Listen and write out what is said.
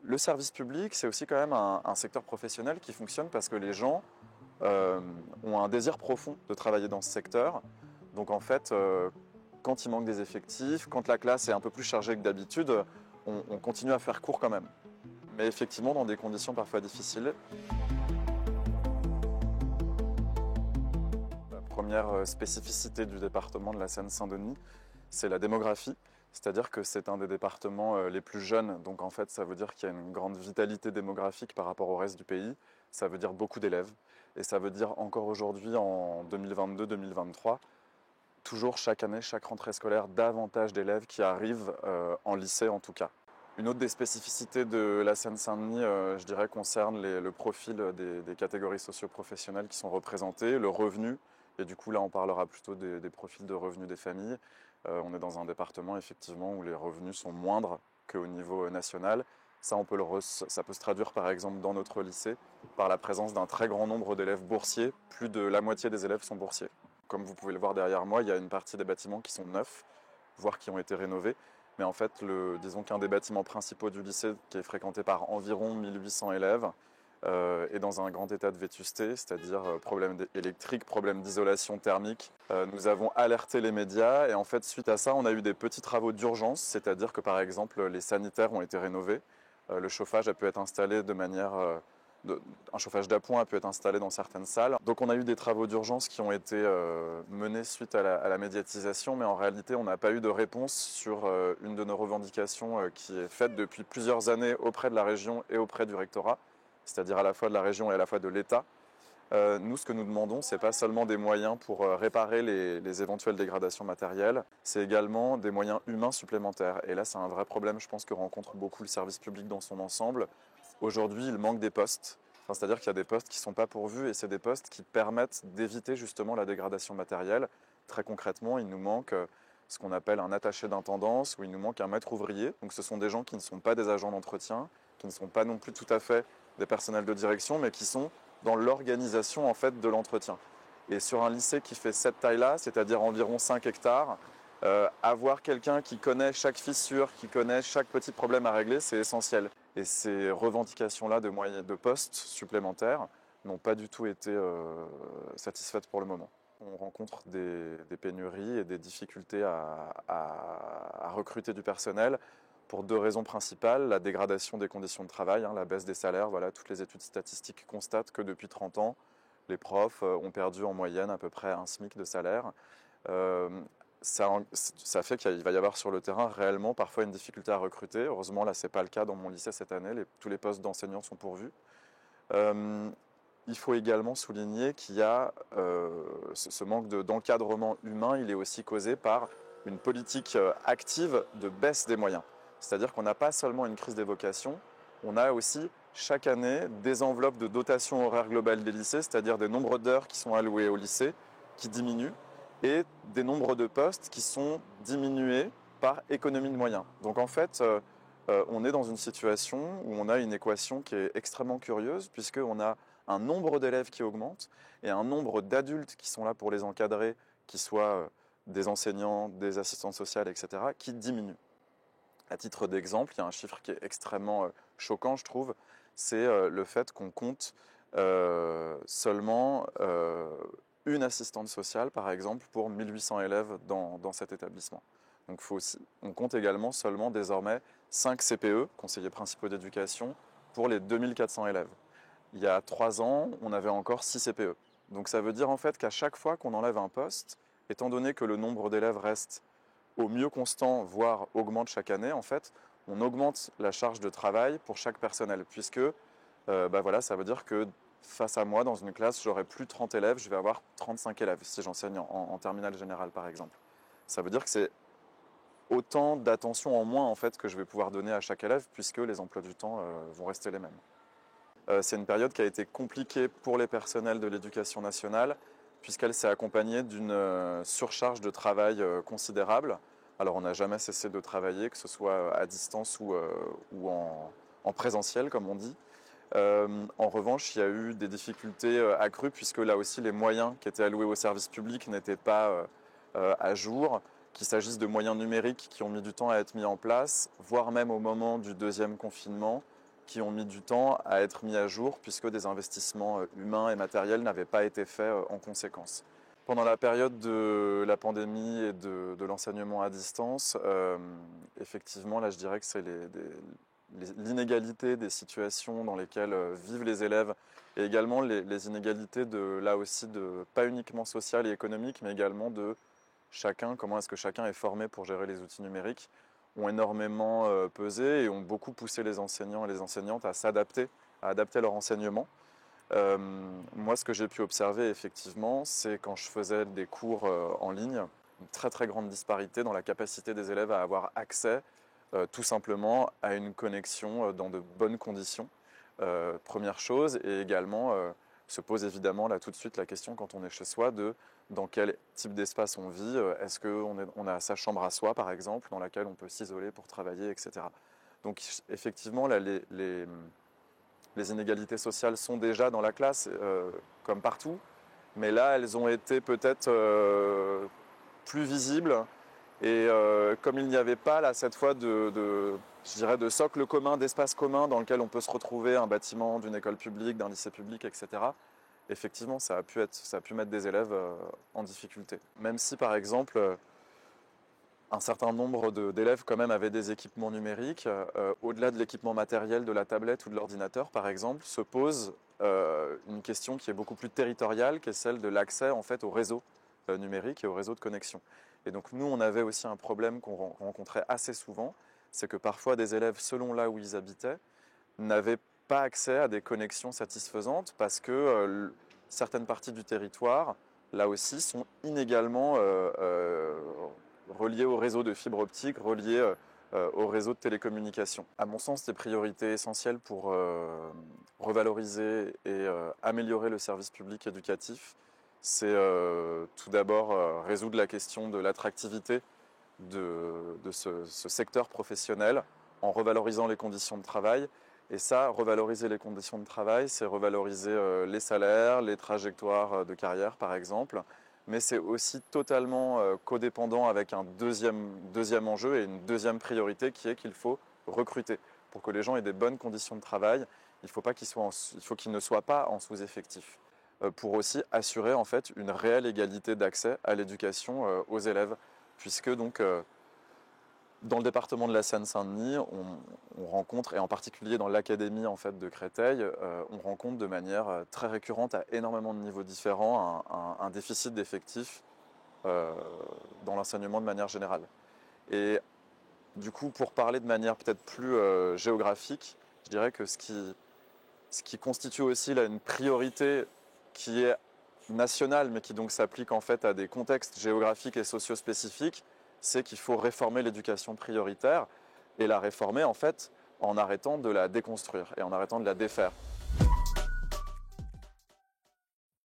Le service public, c'est aussi quand même un secteur professionnel qui fonctionne parce que les gens ont un désir profond de travailler dans ce secteur. Donc en fait, quand il manque des effectifs, quand la classe est un peu plus chargée que d'habitude, on continue à faire court quand même. Mais effectivement, dans des conditions parfois difficiles. La première spécificité du département de la Seine-Saint-Denis, c'est la démographie. C'est-à-dire que c'est un des départements les plus jeunes. Donc en fait, ça veut dire qu'il y a une grande vitalité démographique par rapport au reste du pays. Ça veut dire beaucoup d'élèves. Et ça veut dire encore aujourd'hui, en 2022-2023, toujours chaque année, chaque rentrée scolaire, davantage d'élèves qui arrivent en lycée en tout cas. Une autre des spécificités de la Seine-Saint-Denis, je dirais, concerne le profil des catégories socio-professionnelles qui sont représentées, le revenu. Et du coup, là, on parlera plutôt des profils de revenus des familles. On est dans un département, effectivement, où les revenus sont moindres qu'au niveau national. Ça peut se traduire, par exemple, dans notre lycée, par la présence d'un très grand nombre d'élèves boursiers. Plus de la moitié des élèves sont boursiers. Comme vous pouvez le voir derrière moi, il y a une partie des bâtiments qui sont neufs, voire qui ont été rénovés. Mais en fait, disons qu'un des bâtiments principaux du lycée, qui est fréquenté par environ 1800 élèves, est dans un grand état de vétusté, c'est-à-dire problème électrique, problème d'isolation thermique. Nous avons alerté les médias et en fait, suite à ça, on a eu des petits travaux d'urgence, c'est-à-dire que par exemple, les sanitaires ont été rénovés, le chauffage a pu être installé de manière... un chauffage d'appoint a pu être installé dans certaines salles. Donc on a eu des travaux d'urgence qui ont été menés suite à la médiatisation, mais en réalité on n'a pas eu de réponse sur une de nos revendications qui est faite depuis plusieurs années auprès de la région et auprès du rectorat, c'est-à-dire à la fois de la région et à la fois de l'État. Nous, ce que nous demandons, ce n'est pas seulement des moyens pour réparer les éventuelles dégradations matérielles, c'est également des moyens humains supplémentaires. Et là, c'est un vrai problème, je pense, que rencontre beaucoup le service public dans son ensemble. Aujourd'hui, il manque des postes, c'est-à-dire qu'il y a des postes qui ne sont pas pourvus et c'est des postes qui permettent d'éviter justement la dégradation matérielle. Très concrètement, il nous manque ce qu'on appelle un attaché d'intendance ou il nous manque un maître ouvrier. Donc ce sont des gens qui ne sont pas des agents d'entretien, qui ne sont pas non plus tout à fait des personnels de direction, mais qui sont dans l'organisation en fait de l'entretien. Et sur un lycée qui fait cette taille-là, c'est-à-dire environ 5 hectares, avoir quelqu'un qui connaît chaque fissure, qui connaît chaque petit problème à régler, c'est essentiel. Et ces revendications-là de postes supplémentaires n'ont pas du tout été satisfaites pour le moment. On rencontre des pénuries et des difficultés à recruter du personnel pour deux raisons principales. La dégradation des conditions de travail, la baisse des salaires. Voilà, toutes les études statistiques constatent que depuis 30 ans, les profs ont perdu en moyenne à peu près un SMIC de salaire. Ça fait qu'il va y avoir sur le terrain réellement parfois une difficulté à recruter. Heureusement, là, ce n'est pas le cas dans mon lycée cette année. Tous les postes d'enseignants sont pourvus. Il faut également souligner qu'il y a ce manque d'encadrement humain. Il est aussi causé par une politique active de baisse des moyens. C'est-à-dire qu'on n'a pas seulement une crise des vocations, on a aussi chaque année des enveloppes de dotation horaire globale des lycées, c'est-à-dire des nombres d'heures qui sont allouées au lycée qui diminuent et des nombres de postes qui sont diminués par économie de moyens. Donc en fait, on est dans une situation où on a une équation qui est extrêmement curieuse puisqu'on a un nombre d'élèves qui augmente et un nombre d'adultes qui sont là pour les encadrer, qui soient des enseignants, des assistantes sociales, etc., qui diminue. À titre d'exemple, il y a un chiffre qui est extrêmement choquant, je trouve, c'est le fait qu'on compte seulement une assistante sociale, par exemple, pour 1800 élèves dans cet établissement. Donc on compte également seulement désormais 5 CPE, conseillers principaux d'éducation, pour les 2400 élèves. Il y a 3 ans, on avait encore 6 CPE. Donc ça veut dire en fait qu'à chaque fois qu'on enlève un poste, étant donné que le nombre d'élèves reste au mieux constant, voire augmente chaque année, en fait, on augmente la charge de travail pour chaque personnel, puisque voilà, ça veut dire que face à moi, dans une classe, j'aurai plus 30 élèves, je vais avoir 35 élèves, si j'enseigne en terminale générale, par exemple. Ça veut dire que c'est autant d'attention en moins, en fait, que je vais pouvoir donner à chaque élève, puisque les emplois du temps vont rester les mêmes. C'est une période qui a été compliquée pour les personnels de l'éducation nationale, puisqu'elle s'est accompagnée d'une surcharge de travail considérable. Alors on n'a jamais cessé de travailler, que ce soit à distance ou en présentiel, comme on dit. En revanche, il y a eu des difficultés accrues, puisque là aussi les moyens qui étaient alloués au service public n'étaient pas à jour, qu'il s'agisse de moyens numériques qui ont mis du temps à être mis en place, voire même au moment du deuxième confinement, qui ont mis du temps à être mis à jour puisque des investissements humains et matériels n'avaient pas été faits en conséquence. Pendant la période de la pandémie et de l'enseignement à distance, effectivement, là je dirais que c'est l'inégalité des situations dans lesquelles vivent les élèves et également les inégalités là aussi, pas uniquement sociales et économiques, mais également de chacun, comment est-ce que chacun est formé pour gérer les outils numériques, ont énormément pesé et ont beaucoup poussé les enseignants et les enseignantes à s'adapter, à adapter leur enseignement. Moi, ce que j'ai pu observer, effectivement, c'est quand je faisais des cours en ligne, une très très grande disparité dans la capacité des élèves à avoir accès tout simplement à une connexion dans de bonnes conditions. Première chose, et également se pose évidemment là tout de suite la question quand on est chez soi de dans quel type d'espace on vit. Est-ce qu'on a sa chambre à soi, par exemple, dans laquelle on peut s'isoler pour travailler, etc. Donc effectivement, là, les inégalités sociales sont déjà dans la classe, comme partout, mais là, elles ont été peut-être plus visibles. Et comme il n'y avait pas, là, cette fois, je dirais de socle commun, d'espace commun dans lequel on peut se retrouver, un bâtiment d'une école publique, d'un lycée public, etc., effectivement, ça a pu mettre des élèves en difficulté. Même si, par exemple, un certain nombre d'élèves quand même avaient des équipements numériques. Au-delà de l'équipement matériel de la tablette ou de l'ordinateur, par exemple, se pose une question qui est beaucoup plus territoriale, qui est celle de l'accès en fait au réseau numérique et au réseau de connexion. Et donc nous, on avait aussi un problème qu'on rencontrait assez souvent, c'est que parfois des élèves, selon là où ils habitaient, n'avaient pas accès à des connexions satisfaisantes parce que certaines parties du territoire, là aussi, sont inégalement reliées au réseau de fibre optique, reliées au réseau de télécommunications. À mon sens, des priorités essentielles pour revaloriser et améliorer le service public éducatif, c'est tout d'abord résoudre la question de l'attractivité de ce secteur professionnel en revalorisant les conditions de travail. Et ça, revaloriser les conditions de travail, c'est revaloriser les salaires, les trajectoires de carrière par exemple, mais c'est aussi totalement codépendant avec un deuxième enjeu et une deuxième priorité qui est qu'il faut recruter. Pour que les gens aient des bonnes conditions de travail, il faut qu'ils ne soient pas en sous-effectif, pour aussi assurer en fait une réelle égalité d'accès à l'éducation aux élèves, puisque donc dans le département de la Seine-Saint-Denis, on rencontre, et en particulier dans l'académie en fait, de Créteil, on rencontre de manière très récurrente à énormément de niveaux différents un déficit d'effectifs dans l'enseignement de manière générale. Et du coup, pour parler de manière peut-être plus géographique, je dirais que ce qui constitue aussi là, une priorité qui est nationale, mais qui donc s'applique en fait à des contextes géographiques et socio-spécifiques, c'est qu'il faut réformer l'éducation prioritaire et la réformer en fait en arrêtant de la déconstruire et en arrêtant de la défaire.